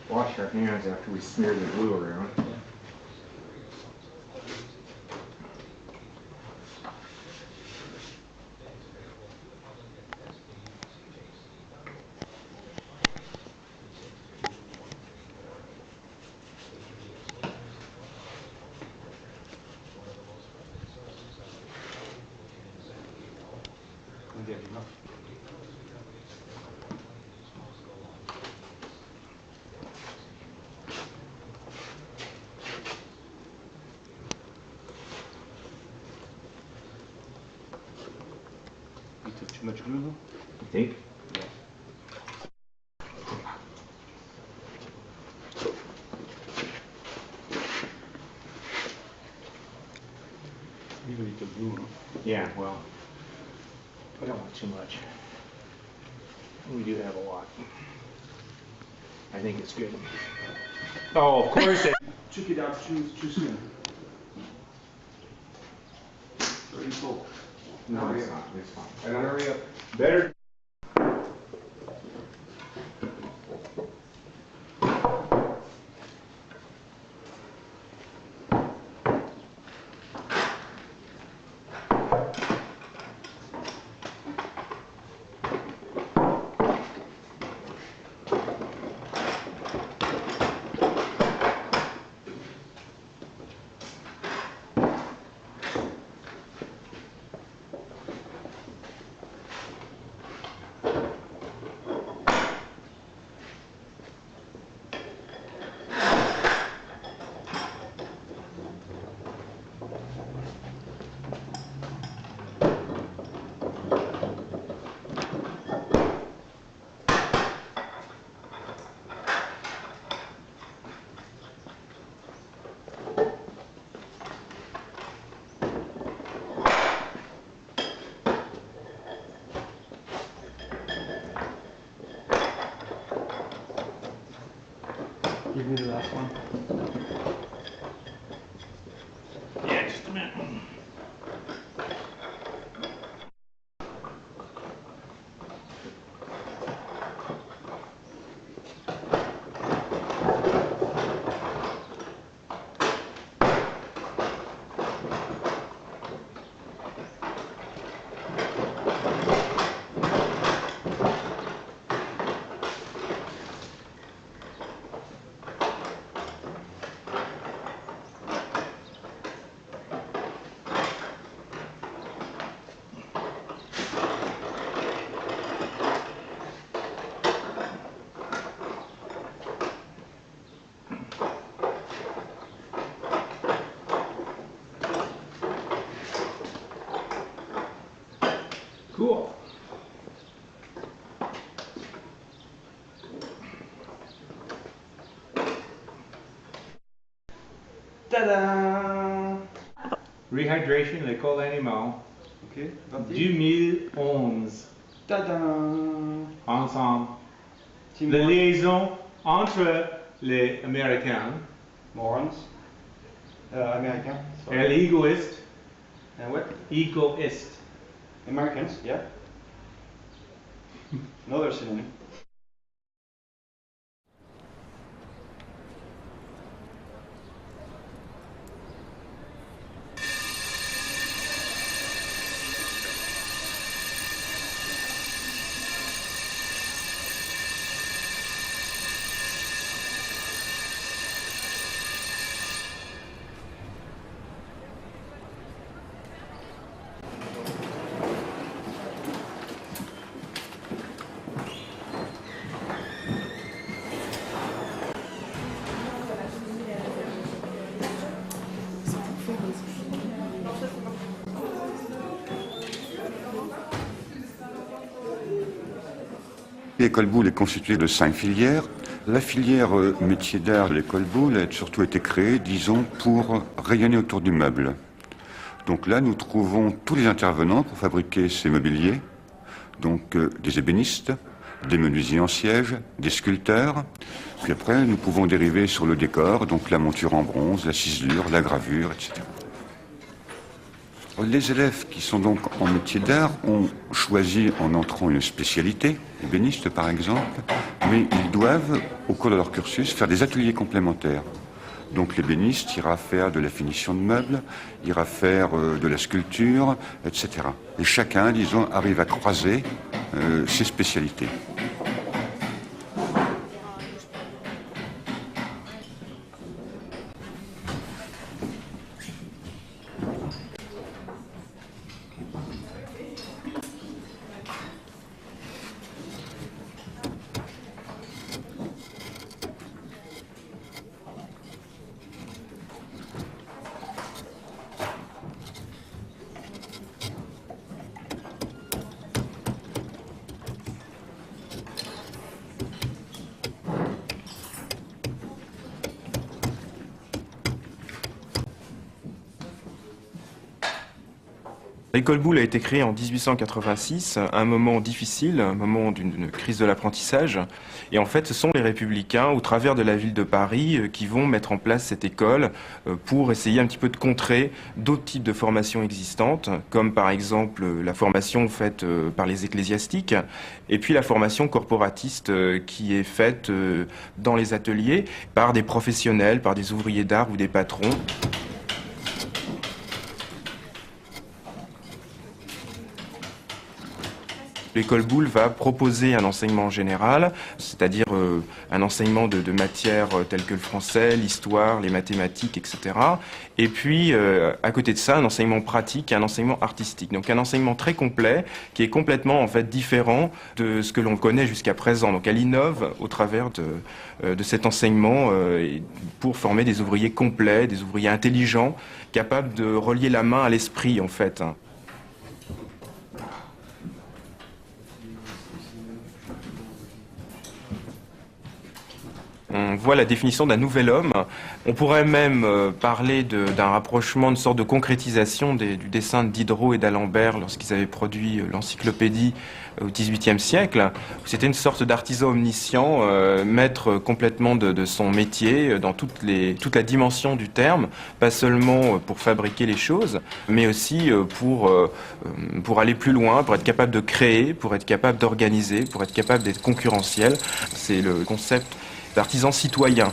Wash our hands after we smear the glue around. You took too much glue? You think? You really took glue, huh? Yeah, well, we don't want too much. We do have a lot. I think it's good. Oh, of course. Took it out too soon. Very full. No, it's not. It's fine. Hurry up. Better. Give me the last one. Yeah, just a minute. Cool. Ta-da! Rehydration, l'école animale. Ok, 2011. Ta-da! Ensemble. Team La liaison entre les Américains Morons. American. et l'égoïste, And what? égoïste. Americans, yeah. Another synonym. L'école Boulle est constituée de 5 filières. La filière métier d'art de l'école Boulle a surtout été créée, disons, pour rayonner autour du meuble. Donc là, nous trouvons tous les intervenants pour fabriquer ces mobiliers. Donc des ébénistes, des menuisiers en siège, des sculpteurs. Puis après, nous pouvons dériver sur le décor, donc la monture en bronze, la ciselure, la gravure, etc. Les élèves qui sont donc en métier d'art ont choisi en entrant une spécialité, ébéniste par exemple, mais ils doivent, au cours de leur cursus, faire des ateliers complémentaires. Donc l'ébéniste ira faire de la finition de meubles, ira faire de la sculpture, etc. Et chacun, disons, arrive à croiser ses spécialités. L'école Boulle a été créée en 1886, un moment difficile, un moment d'une crise de l'apprentissage. Et en fait, ce sont les Républicains, au travers de la ville de Paris, qui vont mettre en place cette école pour essayer un petit peu de contrer d'autres types de formations existantes, comme par exemple la formation faite par les ecclésiastiques, et puis la formation corporatiste qui est faite dans les ateliers par des professionnels, par des ouvriers d'art ou des patrons. L'école Boulle va proposer un enseignement général, c'est-à-dire un enseignement de matières telles que le français, l'histoire, les mathématiques, etc. Et puis, à côté de ça, un enseignement pratique et un enseignement artistique. Donc un enseignement très complet qui est complètement en fait différent de ce que l'on connaît jusqu'à présent. Donc elle innove au travers de cet enseignement pour former des ouvriers complets, des ouvriers intelligents, capables de relier la main à l'esprit en fait. On voit la définition d'un nouvel homme. On pourrait même parler d'un rapprochement, une sorte de concrétisation du dessin de Diderot et d'Alembert lorsqu'ils avaient produit l'encyclopédie au XVIIIe siècle. C'était une sorte d'artisan omniscient, maître complètement de son métier dans toute la dimension du terme, pas seulement pour fabriquer les choses, mais aussi pour aller plus loin, pour être capable de créer, pour être capable d'organiser, pour être capable d'être concurrentiel. C'est le concept d'artisans citoyens.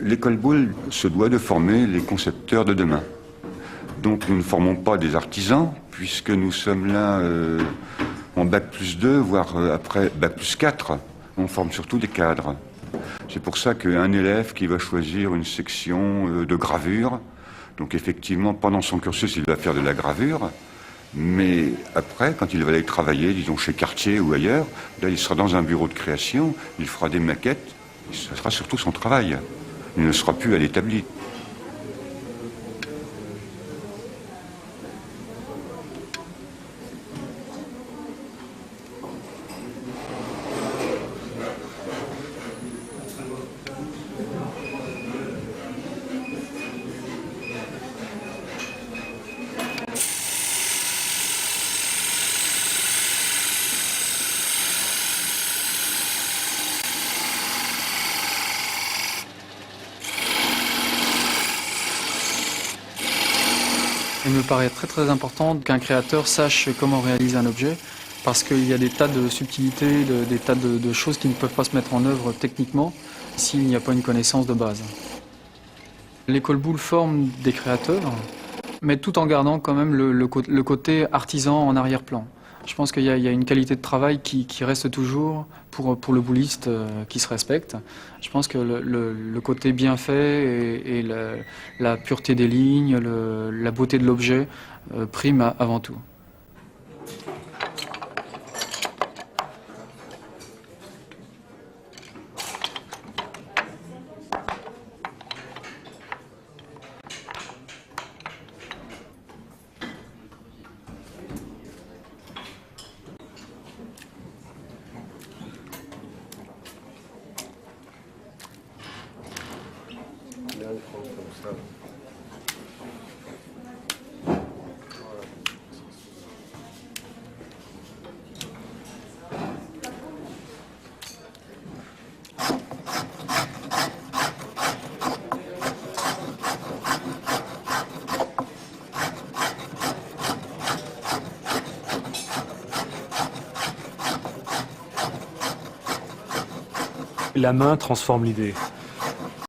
L'école Boulle se doit de former les concepteurs de demain. Donc nous ne formons pas des artisans, puisque nous sommes là en bac+2, voire après bac+4. On forme surtout des cadres. C'est pour ça qu'un élève qui va choisir une section de gravure, donc effectivement pendant son cursus il va faire de la gravure, mais après quand il va aller travailler, disons chez Cartier ou ailleurs, là il sera dans un bureau de création, il fera des maquettes, et ce sera surtout son travail. Il ne sera plus à l'établi. Il me paraît très très important qu'un créateur sache comment réaliser un objet, parce qu'il y a des tas de subtilités, des tas de choses qui ne peuvent pas se mettre en œuvre techniquement s'il n'y a pas une connaissance de base. L'école Boulle forme des créateurs, mais tout en gardant quand même le côté artisan en arrière-plan. Je pense qu'il y a une qualité de travail qui reste toujours pour le bouliste qui se respecte. Je pense que le côté bien fait et la pureté des lignes, la beauté de l'objet prime avant tout. la main transforme l'idée.